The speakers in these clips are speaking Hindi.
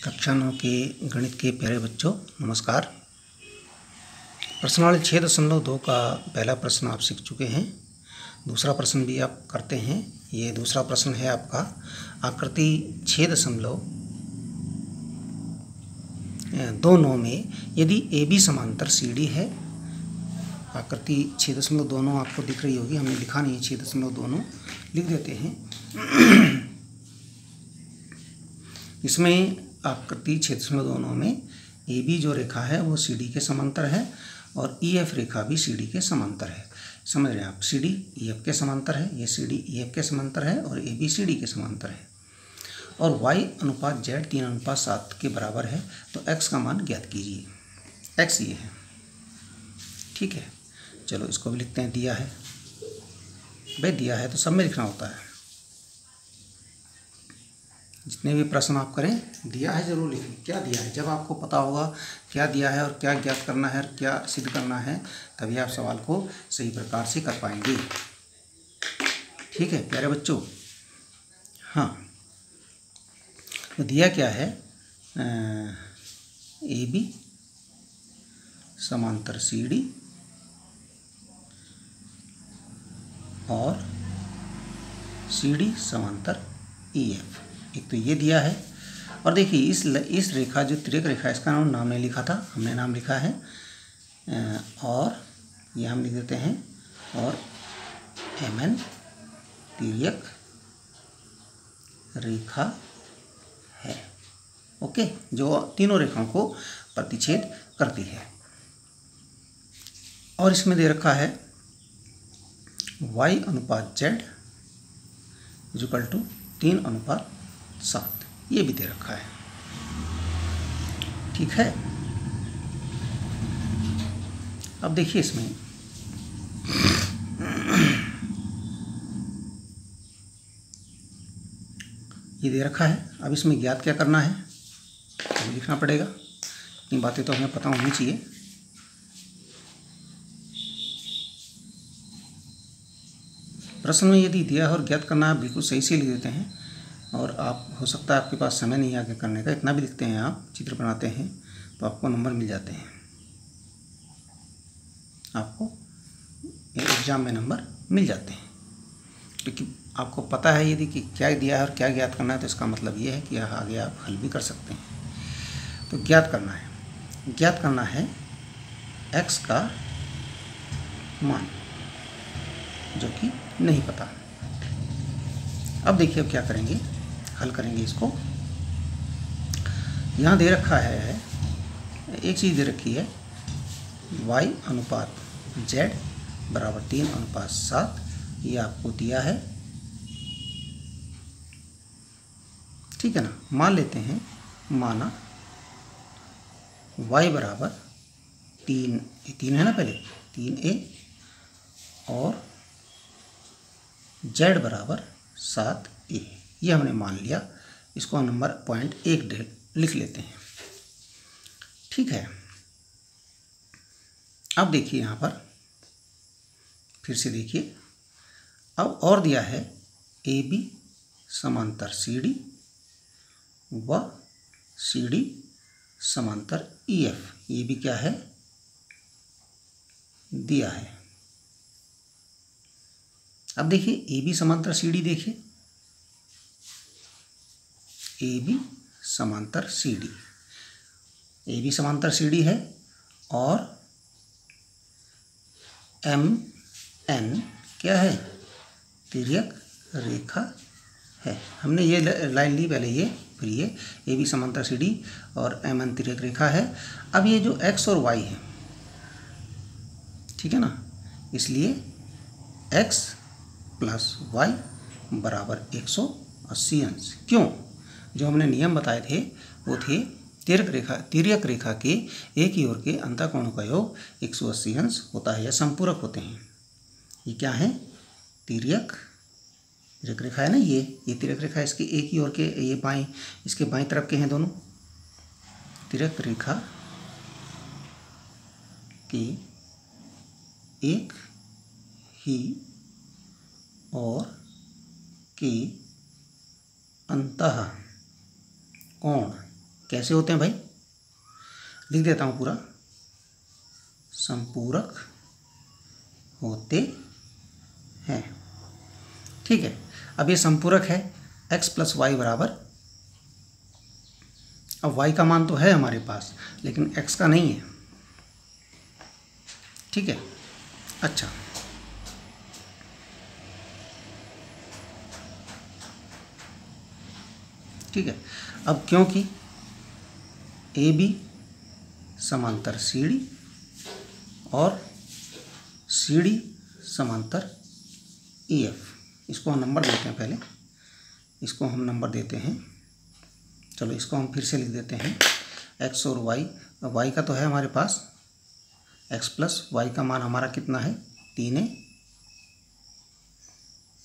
कक्षा 9 के गणित के प्यारे बच्चों नमस्कार। प्रश्नावली 6.2 का पहला प्रश्न आप सीख चुके हैं। दूसरा प्रश्न भी आप करते हैं। ये दूसरा प्रश्न है आपका आकृति 6.29 में यदि ए बी समांतर सी डी है। आकृति 6.29 आपको दिख रही होगी, हमने लिखा नहीं है 6.29 लिख देते हैं। इसमें आकृति 6.29 में ए बी जो रेखा है वो सी डी के समांतर है और ई एफ रेखा भी सी डी के समांतर है। समझ रहे हैं आप, सी डी ई एफ के समांतर है, ये सी डी ई एफ के समांतर है और ए बी सी डी के समांतर है। और y अनुपात z 3:7 के बराबर है, तो x का मान ज्ञात कीजिए। x ये है, ठीक है। चलो इसको भी लिखते हैं, दिया है भाई, दिया है तो सब में लिखना होता है। जितने भी प्रश्न आप करें दिया है जरूर लिखें। क्या दिया है, जब आपको पता होगा क्या दिया है और क्या ज्ञात करना है और क्या सिद्ध करना है, तभी आप सवाल को सही प्रकार से कर पाएंगे। ठीक है प्यारे बच्चों। हाँ, तो दिया क्या है, ए बी समांतर सी डी और सी डी समांतर ई एफ। एक तो ये दिया है, और देखिए इस रेखा जो तिर्यक रेखा है, इसका नाम नहीं लिखा था, हमने नाम लिखा है और ये हम लिख देते हैं और एम एन तिर्यक रेखा है। ओके, जो तीनों रेखाओं को प्रतिच्छेद करती है। और इसमें दे रखा है y अनुपात z इक्वल टू 3:7, ये भी दे रखा है। ठीक है, अब देखिए इसमें ये दे रखा है। अब इसमें ज्ञात क्या करना है, तो लिखना पड़ेगा। इतनी बातें तो हमें पता होनी चाहिए। प्रश्न में यदि दिया है और ज्ञात करना है, बिल्कुल सही से लिख देते हैं। और आप हो सकता है आपके पास समय नहीं आगे करने का, इतना भी लिखते हैं आप, चित्र बनाते हैं तो आपको नंबर मिल जाते हैं। आपको एग्जाम में नंबर मिल जाते हैं, क्योंकि आपको पता है यदि कि क्या दिया है और क्या ज्ञात करना है, तो इसका मतलब ये है कि आगे आप हल भी कर सकते हैं। तो ज्ञात करना है, ज्ञात करना है x का मान, जो कि नहीं पता। अब देखिए अब क्या करेंगे, हल करेंगे इसको। यहाँ दे रखा है, एक चीज़ दे रखी है, y अनुपात z बराबर 3:7, ये आपको दिया है। ठीक है ना, मान लेते हैं, माना y बराबर 3 है ना, पहले 3a और z बराबर 7a, ये हमने मान लिया। इसको हम नंबर पॉइंट 1 लिख लेते हैं। ठीक है, अब देखिए यहाँ पर फिर से देखिए, अब और दिया है ए बी समांतर सी डी व सी डी समांतर ई एफ, ये भी क्या है, दिया है। अब देखिए ए बी समांतर सी डी, देखिए ए बी समांतर सी डी, ए बी समांतर सी डी है और एम एन क्या है, तिर्यक रेखा है। हमने ये लाइन ली पहले, ये फिर ये ए बी समांतर सी डी और एम एन तिर्यक रेखा है। अब ये जो x और y है, ठीक है ना, इसलिए x प्लस y बराबर 180 अंश। क्यों, जो हमने नियम बताए थे वो थे तिर्यक रेखा के एक ही ओर के अंतःकोणों का योग 180 अंश होता है या संपूरक होते हैं। ये क्या है, तिर्यक रेखा है ना, ये तिर्यक रेखा, इसके एक ही ओर के, ये बाएं, इसके बाएं तरफ के हैं दोनों। तिर्यक रेखा के एक ही और के अंतः कोण कैसे होते हैं भाई, लिख देता हूँ पूरा, संपूरक होते हैं। ठीक है, अब ये संपूरक है, x प्लस वाई बराबर, अब y का मान तो है हमारे पास लेकिन x का नहीं है। ठीक है, अच्छा ठीक है, अब क्योंकि ए बी समांतर सी डी और सी डी समांतर ई एफ, इसको हम नंबर देते हैं, पहले इसको हम नंबर देते हैं। चलो इसको हम फिर से लिख देते हैं, x और y, y का तो है हमारे पास, x प्लस वाई का मान हमारा कितना है 3a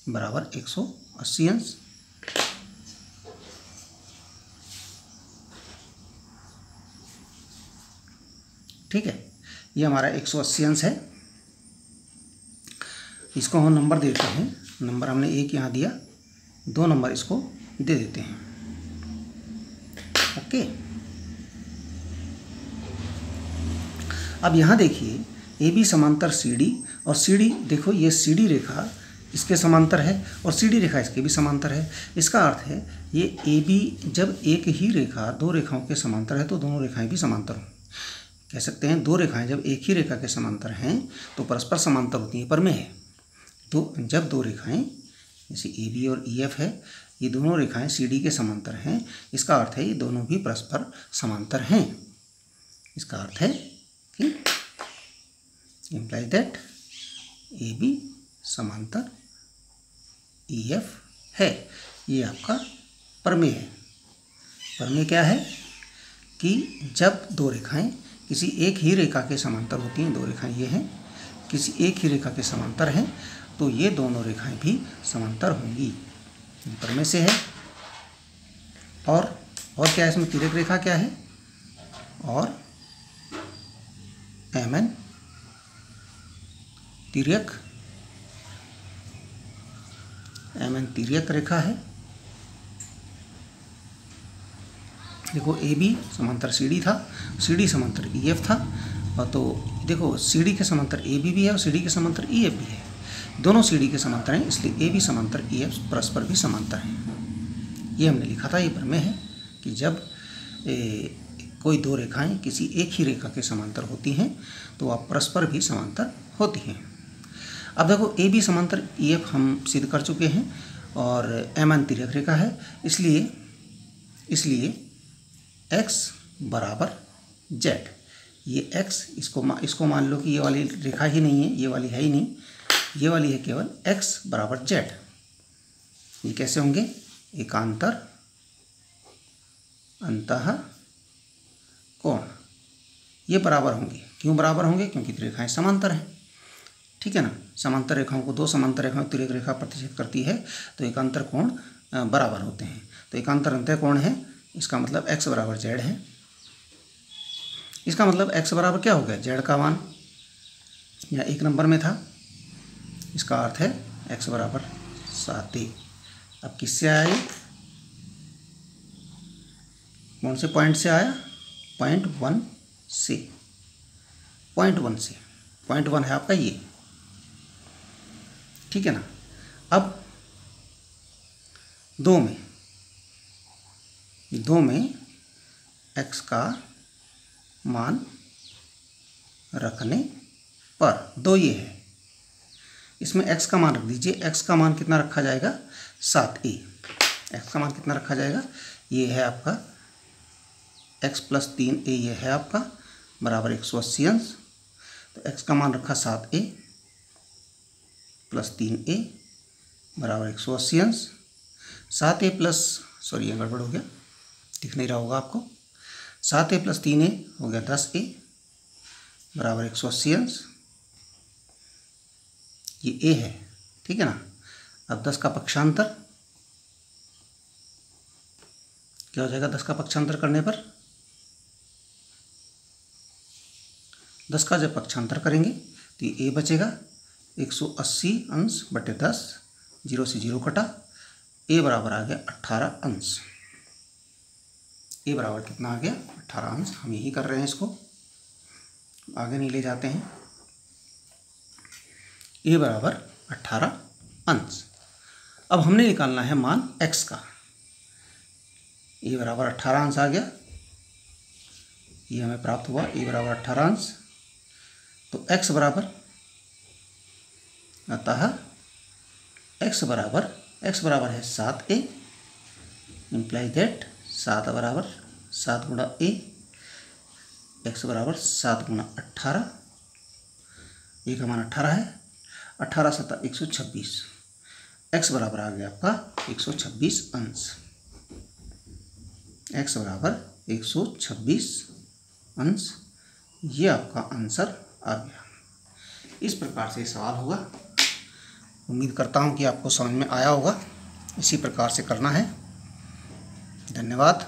बराबर 180 अंश। ठीक है, ये हमारा 180 अंश है। इसको हम नंबर देते हैं, नंबर हमने एक यहाँ दिया, 2 नंबर इसको दे देते हैं। ओके, अब यहाँ देखिए ए बी समांतर सी डी, और सी डी देखो ये सी डी रेखा इसके समांतर है और सी डी रेखा इसके भी समांतर है। इसका अर्थ है ये ए बी जब एक ही रेखा 2 रेखाओं के समांतर है तो दोनों रेखाएं भी समांतर हों। कह सकते हैं 2 रेखाएं जब एक ही रेखा के समांतर हैं तो परस्पर समांतर होती हैं, परमेय है। तो जब 2 रेखाएं जैसे ए बी और ई एफ है, ये दोनों रेखाएं सी डी के समांतर हैं, इसका अर्थ है ये दोनों भी परस्पर समांतर हैं। इसका अर्थ है कि इम्प्लाइज दैट ए बी समांतर ई एफ है। ये आपका प्रमेय है। प्रमेय क्या है कि जब 2 रेखाएं किसी एक ही रेखा के समांतर होती हैं, 2 रेखाएं ये हैं, किसी एक ही रेखा के समांतर हैं, तो ये दोनों रेखाएं भी समांतर होंगी। प्रमेय से है। और क्या है इसमें, तिर्यक रेखा क्या है, और एम एन तिर्यक, एम एन तिर्यक रेखा है। देखो ए बी समांतर सी डी था, सी डी समांतर ई एफ था, और तो देखो सी डी के समांतर ए बी भी है और सी डी के समांतर ई एफ भी है। दोनों सी डी के समांतर हैं, इसलिए ए बी समांतर ई एफ परस्पर भी समांतर हैं। ये हमने लिखा था, ये प्रमेय है कि जब कोई 2 रेखाएं किसी एक ही रेखा के समांतर होती हैं तो वह परस्पर भी समांतर होती हैं। अब देखो ए बी समांतर ई एफ हम सिद्ध कर चुके हैं और एम एन तिर्यक रेखा है, इसलिए x बराबर z, ये x इसको मान लो कि ये वाली रेखा ही नहीं है, ये वाली है ही नहीं, ये वाली है केवल x बराबर z। ये कैसे होंगे, एकांतर अंतः कोण, ये बराबर होंगे। क्यों बराबर होंगे, क्योंकि रेखाएं समांतर हैं। ठीक है ना, समांतर रेखाओं को 2 समांतर रेखाओं तिर्यक रेखा प्रतिच्छेद करती है तो एकांतर कोण बराबर होते हैं। तो एकांतर अंतः कोण है, इसका मतलब x बराबर z है। इसका मतलब x बराबर क्या हो गया, z का मान या 1 नंबर में था, इसका अर्थ है x बराबर 7a। अब किससे आया ये, कौन से पॉइंट से आया, पॉइंट 1 से, पॉइंट 1 से, पॉइंट 1 है आपका ये। ठीक है ना, अब 2 में x का मान रखने पर 2 ये है, इसमें x का मान रख दीजिए। x का मान कितना रखा जाएगा, 7a। x का मान कितना रखा जाएगा, ये है आपका x प्लस 3a, ये है आपका बराबर 180 अंश। तो x का मान रखा 7a प्लस 3a बराबर 180 अंश। 7a प्लस, सॉरी ये गड़बड़ हो गया, दिख नहीं रहा होगा आपको, 7a प्लस 3a हो गया 10a बराबर 180 अंश। ये a है, ठीक है ना। अब 10 का पक्षांतर क्या हो जाएगा, 10 का पक्षांतर करने पर, 10 का जब पक्षांतर करेंगे तो ये a बचेगा 180 अंश बटे 10, 0 से 0 कटा, a बराबर आ गया 18 अंश। ए बराबर कितना आ गया 18 अंश। हम यही कर रहे हैं, इसको आगे नहीं ले जाते हैं। ए बराबर 18 अंश। अब हमने निकालना है मान x का। ए बराबर 18 अंश आ गया, ये हमें प्राप्त हुआ। ए बराबर 18 अंश, तो x बराबर अतः x बराबर है 7a, इम्प्लाइज दैट 7 बराबर 7 गुणा a, x बराबर 7 गुणा 18, ए का मान 18 है, 18 सत्ता 126, x बराबर आ गया आपका 126 अंश। x बराबर 126 अंश, ये आपका आंसर आ गया। इस प्रकार से सवाल होगा। उम्मीद करता हूँ कि आपको समझ में आया होगा। इसी प्रकार से करना है। धन्यवाद।